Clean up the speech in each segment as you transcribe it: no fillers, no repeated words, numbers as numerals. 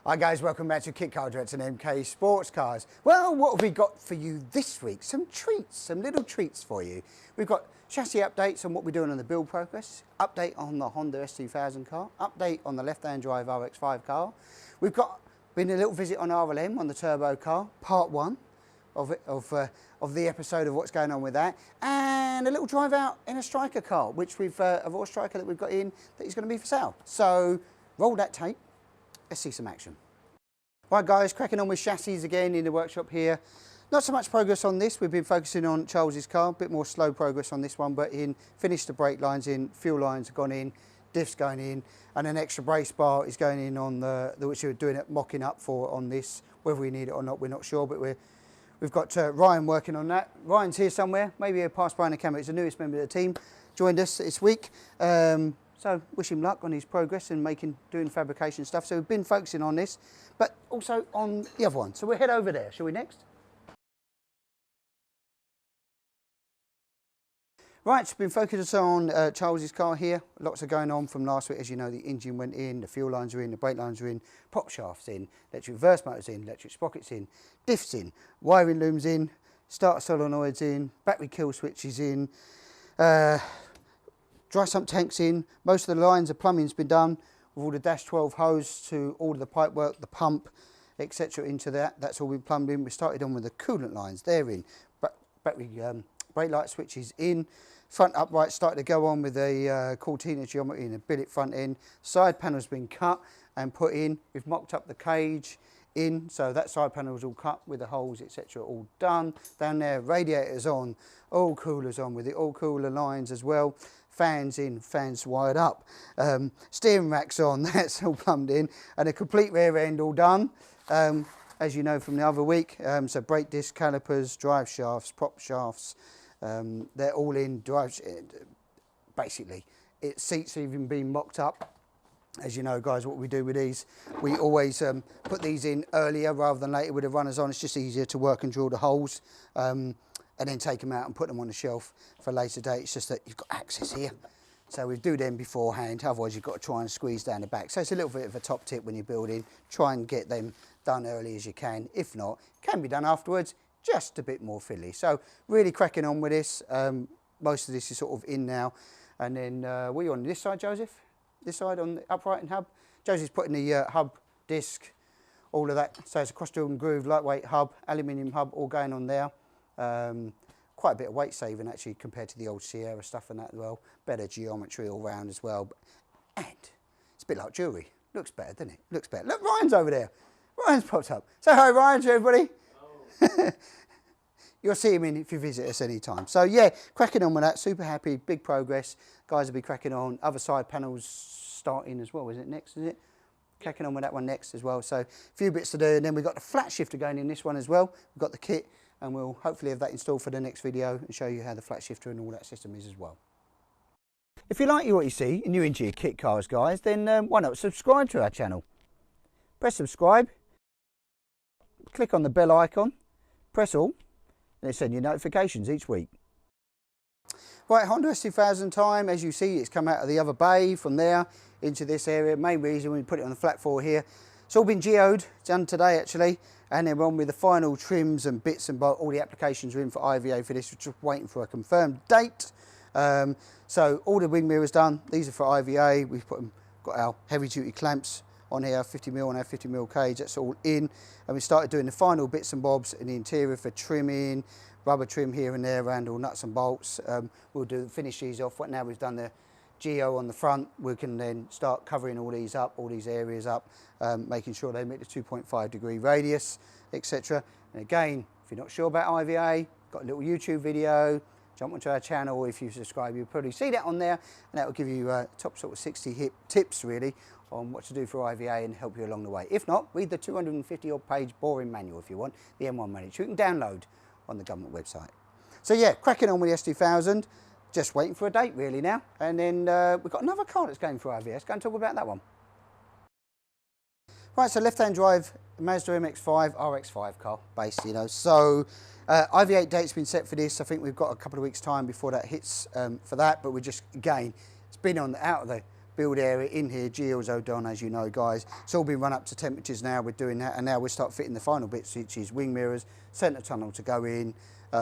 Hi guys, welcome back to Kit Car Director and MK Sportscars. Well, what have we got for you this week? Some treats, some little treats for you. We've got chassis updates on what we're doing on the build progress, update on the Honda S2000 car, update on the left-hand drive RX5 car. We've been a little visit on RLM on the turbo car, part one of the episode of what's going on with that, and a little drive out in a striker car, which a raw striker that we've got in that is going to be for sale. So roll that tape. Let's see some action. Right guys, cracking on with chassis again in the workshop here. Not so much progress on this, we've been focusing on Charles's car, a bit more slow progress on this one, but finished the brake lines in, fuel lines have gone in, diffs going in, and an extra brace bar is going in on which we're doing it, mocking up for on this. Whether we need it or not, we're not sure, but we've got Ryan working on that. Ryan's here somewhere, maybe he'll pass by in the camera. He's the newest member of the team, joined us this week. So wish him luck on his progress and doing fabrication stuff. So we've been focusing on this, but also on the other one. So we'll head over there, shall we next? Right, so been focused on Charles's car here. Lots are going on from last week. As you know, the engine went in, the fuel lines are in, the brake lines are in, prop shafts in, electric reverse motors in, electric sprockets in, diffs in, wiring looms in, starter solenoids in, battery kill switches in, dry sump tanks in, most of the lines of plumbing's been done, with all the dash 12 hose to all of the pipe work, the pump, etc. into that. That's all been plumbed in. We started on with the coolant lines, they're in. Battery brake light switches in. Front upright started to go on with a Cortina geometry and a billet front end. Side panel's been cut and put in. We've mocked up the cage in, so that side panel's all cut with the holes, etc. all done. Down there, radiators on, all coolers on with it, all cooler lines as well. Fans in, fans wired up, steering racks on, that's all plumbed in, and a complete rear end all done, as you know from the other week. So brake disc, calipers, drive shafts, prop shafts, they're all in. Basically, seats have even been mocked up. As you know guys, what we do with these, we always put these in earlier rather than later with the runners on. It's just easier to work and drill the holes. And then take them out and put them on the shelf for a later date. It's just that you've got access here. So we do them beforehand, otherwise you've got to try and squeeze down the back. So it's a little bit of a top tip when you're building. Try and get them done early as you can. If not, can be done afterwards, just a bit more fiddly. So really cracking on with this. Most of this is sort of in now. And then, what are you on this side, Joseph? This side on the upright and hub? Joseph's putting the hub disc, all of that. So it's a cross-drill and groove, lightweight hub, aluminium hub, all going on there. Quite a bit of weight saving actually compared to the old Sierra stuff and that as well. Better geometry all round as well. And it's a bit like jewellery. Looks better, doesn't it? Looks better. Look, Ryan's over there. Ryan's popped up. Say hi, Ryan, to everybody. Oh. You'll see him in if you visit us anytime. So yeah, cracking on with that. Super happy, big progress. Guys will be cracking on. Other side panels starting as well. Is it next, is it? Cracking on with that one next as well. So a few bits to do. And then we've got the flat shifter going in this one as well. We've got the kit. And we'll hopefully have that installed for the next video and show you how the flat shifter and all that system is as well. If you like what you see and you're into your kit cars guys, then why not subscribe to our channel. Press subscribe, click on the bell icon, press all, and it'll send you notifications each week. Right, Honda S2000 time. As you see, it's come out of the other bay from there into this area. Main reason we put it on the flat floor here. It's all been geoed, done today actually. And then we're on with the final trims and bits and all the applications are in for IVA for this. We're just waiting for a confirmed date. So all the wing mirrors done. These are for IVA. We've got our heavy duty clamps on here, 50mm on our 50mm cage. That's all in. And we started doing the final bits and bobs in the interior for trimming, rubber trim here and there around all nuts and bolts. We'll finish these off. Now we've done the geo on the front, we can then start covering all these up, all these areas up, making sure they meet the 2.5 degree radius, etc. And again, if you're not sure about IVA, got a little YouTube video, jump onto our channel. If you subscribe, you'll probably see that on there, and that will give you top sort of 60 tips really on what to do for IVA and help you along the way. If not, read the 250 odd page boring manual if you want, the M1 manual, which you can download on the government website. So yeah, cracking on with the S2000. Just waiting for a date really now, and then we've got another car that's going for IVS. Go and talk about that one. Right, so left-hand drive Mazda MX-5 RX5 car, based, you know. So IVA date's been set for this. I think we've got a couple of weeks' time before that hits for that, but we're just again, it's been out of the build area in here, gears all done, as you know, guys. It's all been run up to temperatures now. We're doing that, and now we'll start fitting the final bits, which is wing mirrors, centre tunnel to go in.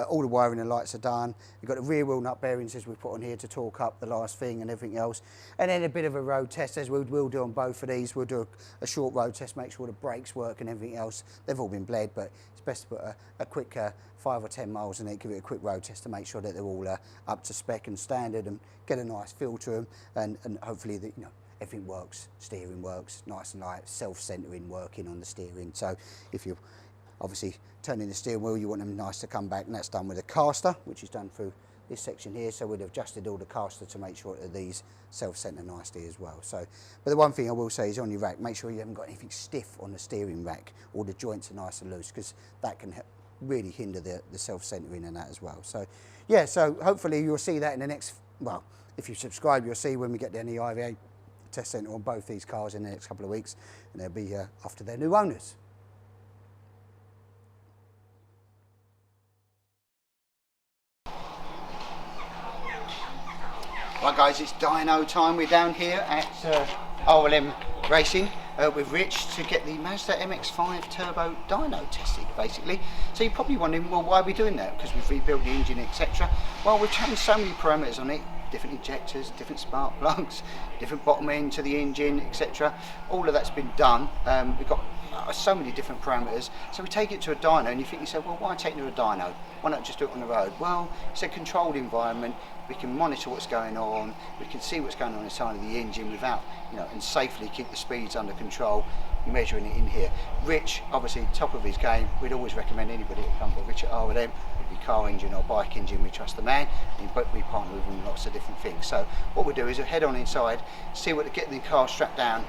All the wiring and lights are done. We've got the rear wheel nut bearings as we put on here to torque up the last thing and everything else. And then a bit of a road test, as we'll do on both of these. We'll do a short road test, make sure the brakes work and everything else. They've all been bled, but it's best to put a quick 5 or 10 miles in it, give it a quick road test to make sure that they're all up to spec and standard, and get a nice feel to them, and hopefully that, you know, everything works, steering works, nice and light, self-centering working on the steering. So if you obviously turning the steering wheel, you want them nice to come back, and that's done with a caster, which is done through this section here. So we've adjusted all the caster to make sure that these self-center nicely as well. So, but the one thing I will say is on your rack, make sure you haven't got anything stiff on the steering rack, or the joints are nice and loose, because that can really hinder the self-centering and that as well. So yeah, so hopefully you'll see that in the next, well, if you subscribe, you'll see when we get down the IVA test centre on both these cars in the next couple of weeks, and they'll be after their new owners. Right guys, it's dyno time. We're down here at RLM Racing with Rich to get the Mazda MX-5 Turbo dyno tested, basically. So you're probably wondering, well, why are we doing that? Because we've rebuilt the engine, etc. Well, we've changed so many parameters on it, different injectors, different spark plugs, different bottom end to the engine, etc. All of that's been done. We've got so many different parameters. So we take it to a dyno, and you think, well, why take it to a dyno? Why not just do it on the road? Well, it's a controlled environment. We can monitor what's going on. We can see what's going on inside of the engine without, you know, and safely keep the speeds under control. You're measuring it in here. Rich, obviously, top of his game. We'd always recommend anybody to come to Rich at R&M. It'd be car engine or bike engine. We trust the man, but we partner with him on lots of different things. So what we'll do is we'll head on inside, see what to get the car strapped down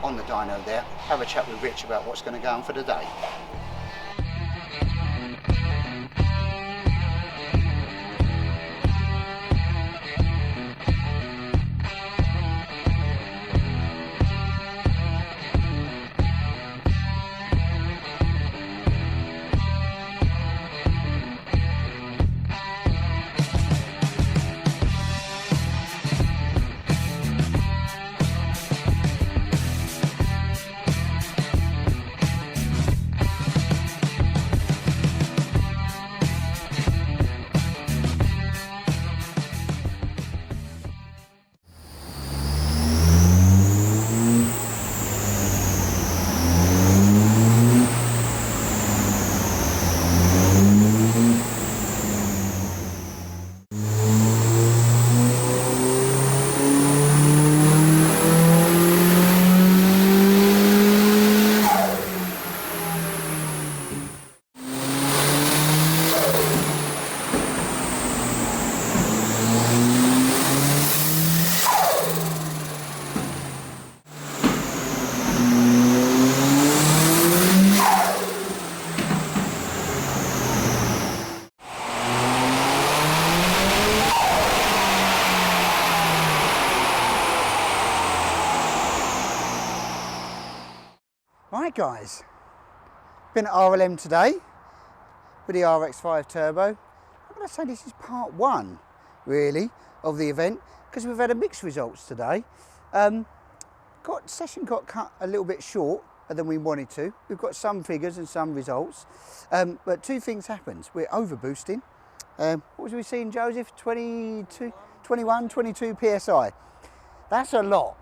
on the dyno there. Have a chat with Rich about what's going to go on for the day. Right guys, been at RLM today with the RX5 Turbo. I'm going to say this is part one, really, of the event, because we've had a mixed results today. Session got cut a little bit short than we wanted to. We've got some figures and some results, but two things happened. We're overboosting. What was we seeing, Joseph? 22, 21, 22 PSI. That's a lot.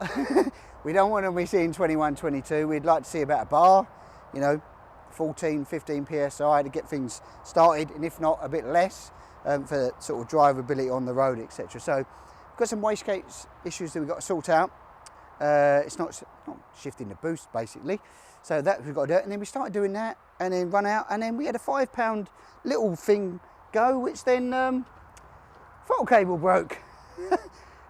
We don't want to be seeing 21, 22. We'd like to see about a bar, you know, 14, 15 PSI to get things started, and if not, a bit less for sort of drivability on the road, etc. So we've got some wastegate issues that we've got to sort out. It's not shifting the boost, basically. So that we've got to do, and then we started doing that, and then run out, and then we had a £5 little thing go, which then throttle cable broke.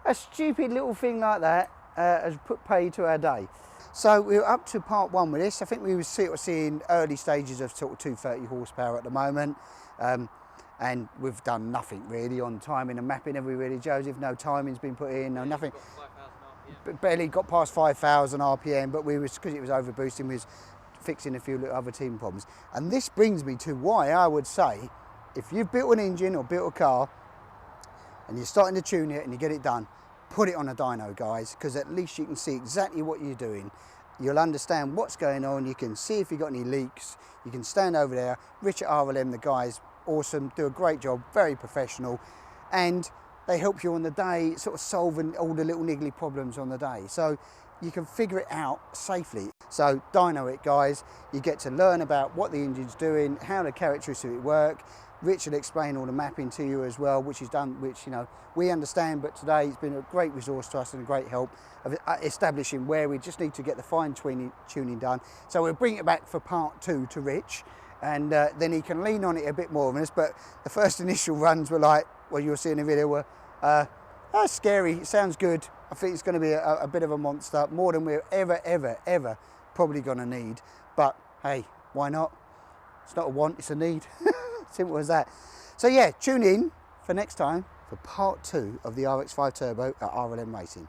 A stupid little thing like that has put pay to our day. So we're up to part one with this. I think we were sort of seeing early stages of sort of 230 horsepower at the moment, and we've done nothing really on timing and mapping, have we really, Joseph? No timing's been put in, no nothing. Barely got past 5,000 RPM, but we was, because it was overboosting, we was fixing a few little other team problems. And this brings me to why I would say, if you've built an engine or built a car and you're starting to tune it and you get it done, put it on a dyno, guys, because at least you can see exactly what you're doing. You'll understand what's going on. You can see if you've got any leaks. You can stand over there. Rich at RLM, the guys, awesome, do a great job, very professional, and they help you on the day, sort of solving all the little niggly problems on the day. So you can figure it out safely. So dyno it, guys. You get to learn about what the engine's doing, how the characteristics work. Rich will explain all the mapping to you as well, which is done, which, you know, we understand, but today it's been a great resource to us and a great help of establishing where we just need to get the fine tuning done. So we'll bring it back for part 2 to Rich, and then he can lean on it a bit more than us. But the first initial runs were like, well, you'll see in the video, were scary. It sounds good. I think it's going to be a bit of a monster, more than we're ever probably going to need. But hey, why not? It's not a want, it's a need. Simple as that. So yeah, tune in for next time for part 2 of the RX5 Turbo at RLM Racing.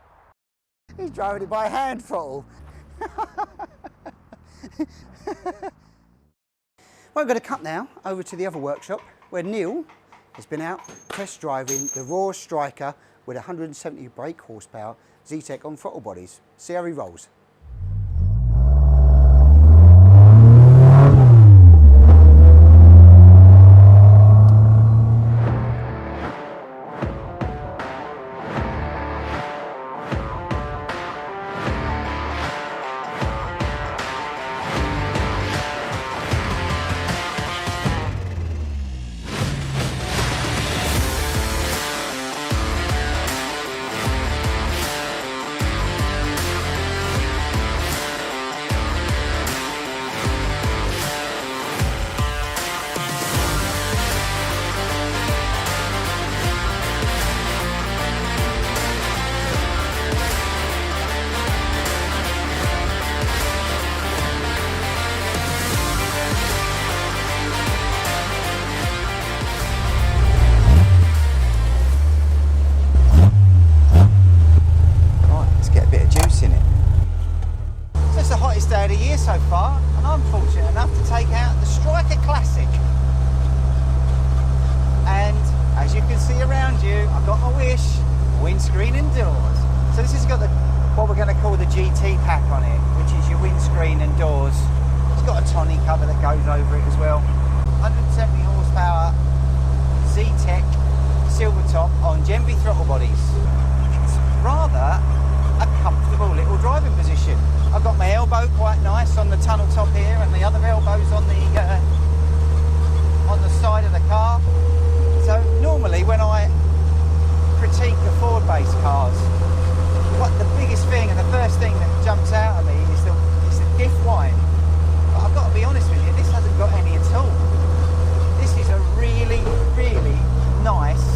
He's driving it by hand throttle. Well, we're going to cut now over to the other workshop where Neil has been out test driving the raw Striker with 170 brake horsepower Z-Tech on throttle bodies. See how he rolls. Day of the year so far, and I'm fortunate enough to take out the Striker Classic. And as you can see around you, I've got my Wish windscreen and doors. So this has got what we're going to call the GT pack on it, which is your windscreen and doors. It's got a tonny cover that goes over it as well. 170 horsepower Z-Tech silver top on Genby throttle bodies. It's rather a comfortable little driving position. I've got my elbow quite nice on the tunnel top here, and the other elbow's on the side of the car. So normally when I critique the Ford-based cars, what the biggest thing and the first thing that jumps out at me is the diff whine. But I've got to be honest with you, this hasn't got any at all. This is a really, really nice,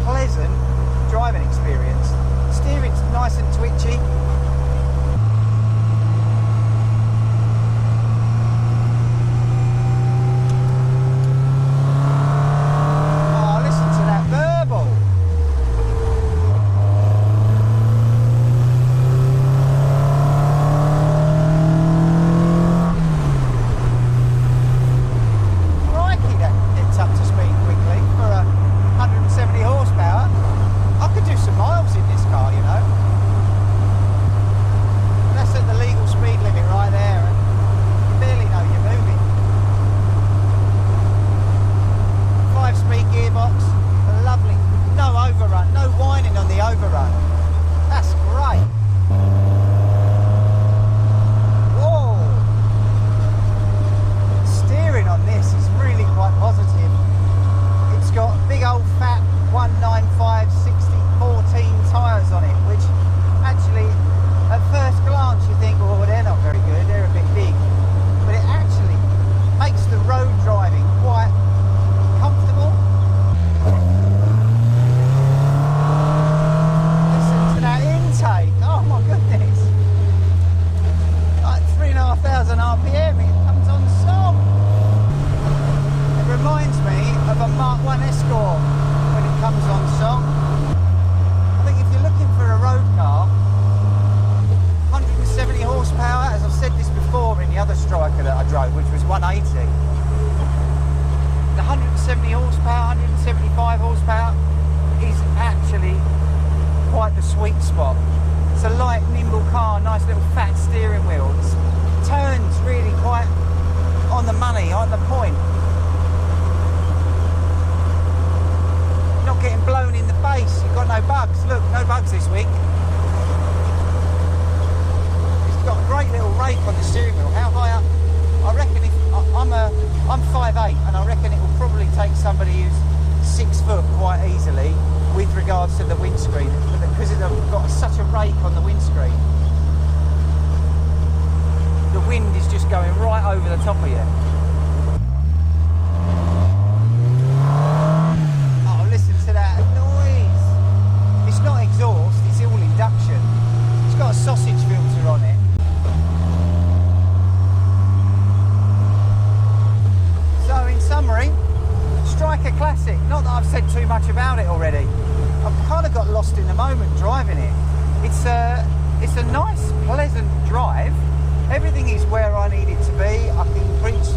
pleasant driving experience. Steering's nice and twitchy. Striker that I drove, which was 180. The 170 horsepower, 175 horsepower is actually quite the sweet spot. It's a light, nimble car, nice little fat steering wheel. It turns really quite on the money, on the point. Not getting blown in the face. You've got no bugs. Look, no bugs this week. It's got a great little rake on the steering wheel. How high up? I reckon if I'm 5'8", and I reckon it will probably take somebody who's 6 foot quite easily with regards to the windscreen, because it's got such a rake on the windscreen. The wind is just going right over the top of you. Oh, listen to that noise. It's not exhaust, it's all induction. It's got a sausage filter on it. So in summary, Striker Classic. Not that I've said too much about it already. I've kind of got lost in the moment driving it. It's a nice, pleasant drive. Everything is where I need it to be. I can reach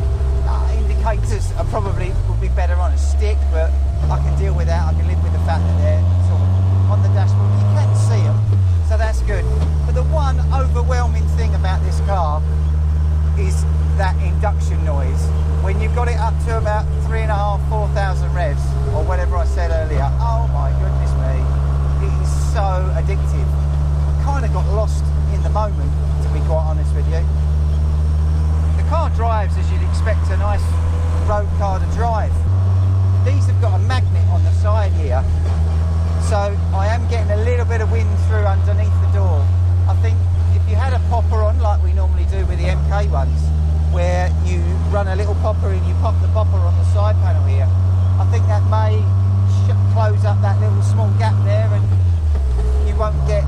indicators are probably would be better on a stick, but I can deal with that. I can live with the fact that they're sort of on the dashboard. You can see them, so that's good. But the one overwhelming thing about this car is that induction noise. When you've got it up to about 3,500, 4,000 revs, or whatever I said earlier, oh my goodness me, it is so addictive. I kind of got lost in the moment, to be quite honest with you. The car drives as you'd expect a nice road car to drive. These have got a magnet on the side here, so I am getting a little bit of wind through underneath the door. I think if you had a popper on, like we normally do with the MK ones, where you run a little popper and you pop the popper on the side panel here, I think that may close up that little small gap there and you won't get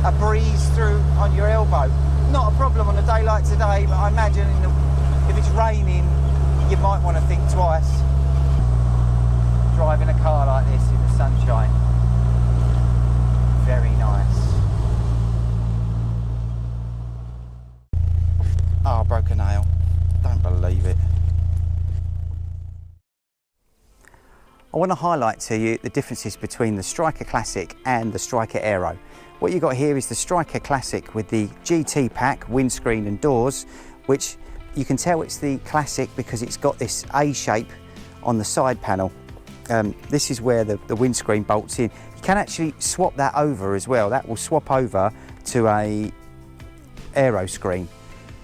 a breeze through on your elbow. Not a problem on a day like today, but I imagine if it's raining, you might want to think twice driving a car like this in the sunshine. Very nice. Oh, I broke a nail. Don't believe it. I want to highlight to you the differences between the Striker Classic and the Striker Aero. What you've got here is the Striker Classic with the GT pack, windscreen and doors, which you can tell it's the Classic because it's got this A shape on the side panel. This is where the windscreen bolts in. You can actually swap that over as well. That will swap over to a Aero screen.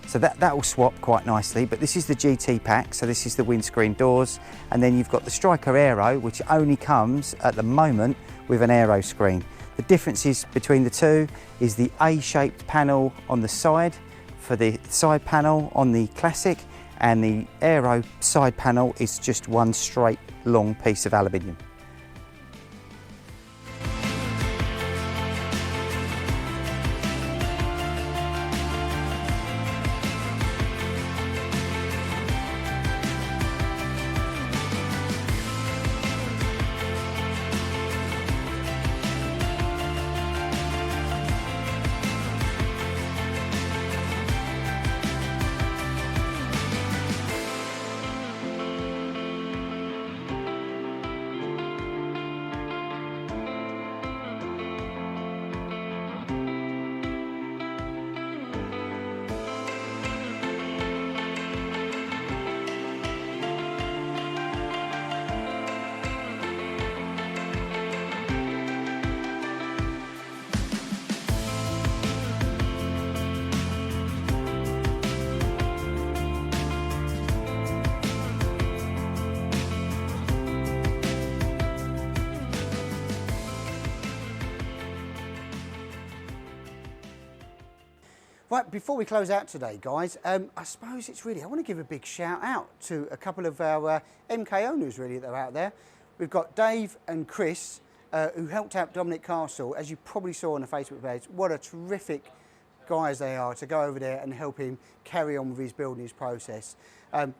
So that will swap quite nicely, but this is the GT pack, so this is the windscreen doors, and then you've got the Striker Aero, which only comes at the moment with an Aero screen. The differences between the two is the A-shaped panel on the side for the side panel on the Classic, and the Aero side panel is just one straight long piece of aluminium. Right, before we close out today, guys, I suppose it's really, I want to give a big shout out to a couple of our MK owners really that are out there. We've got Dave and Chris, who helped out Dominic Castle, as you probably saw on the Facebook page. What a terrific guys they are to go over there and help him carry on with his building process.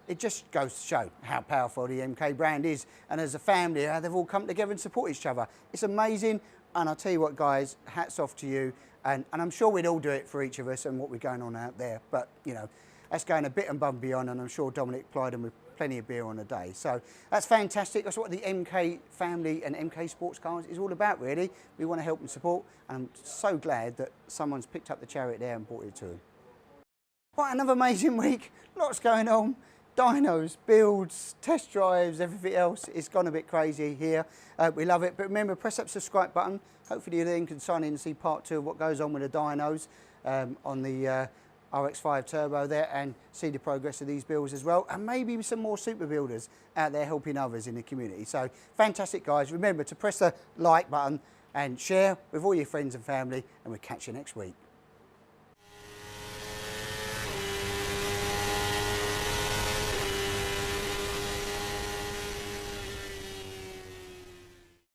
It just goes to show how powerful the MK brand is, and as a family, how they've all come together and support each other. It's amazing, and I'll tell you what, guys, hats off to you. And I'm sure we'd all do it for each of us and what we're going on out there. But, you know, that's going a bit above and beyond, and I'm sure Dominic plied them with plenty of beer on a day. So that's fantastic. That's what the MK family and MK Sportscars is all about, really. We want to help and support, and I'm so glad that someone's picked up the chariot there and brought it to them. Right, another amazing week. Lots going on. Dynos, builds, test drives, everything else. It's gone a bit crazy here. We love it. But remember, press that subscribe button. Hopefully you then can sign in and see part 2 of what goes on with the dynos on the RX5 Turbo there, and see the progress of these builds as well, and maybe some more super builders out there helping others in the community. So fantastic, guys. Remember to press the like button and share with all your friends and family, and we'll catch you next week.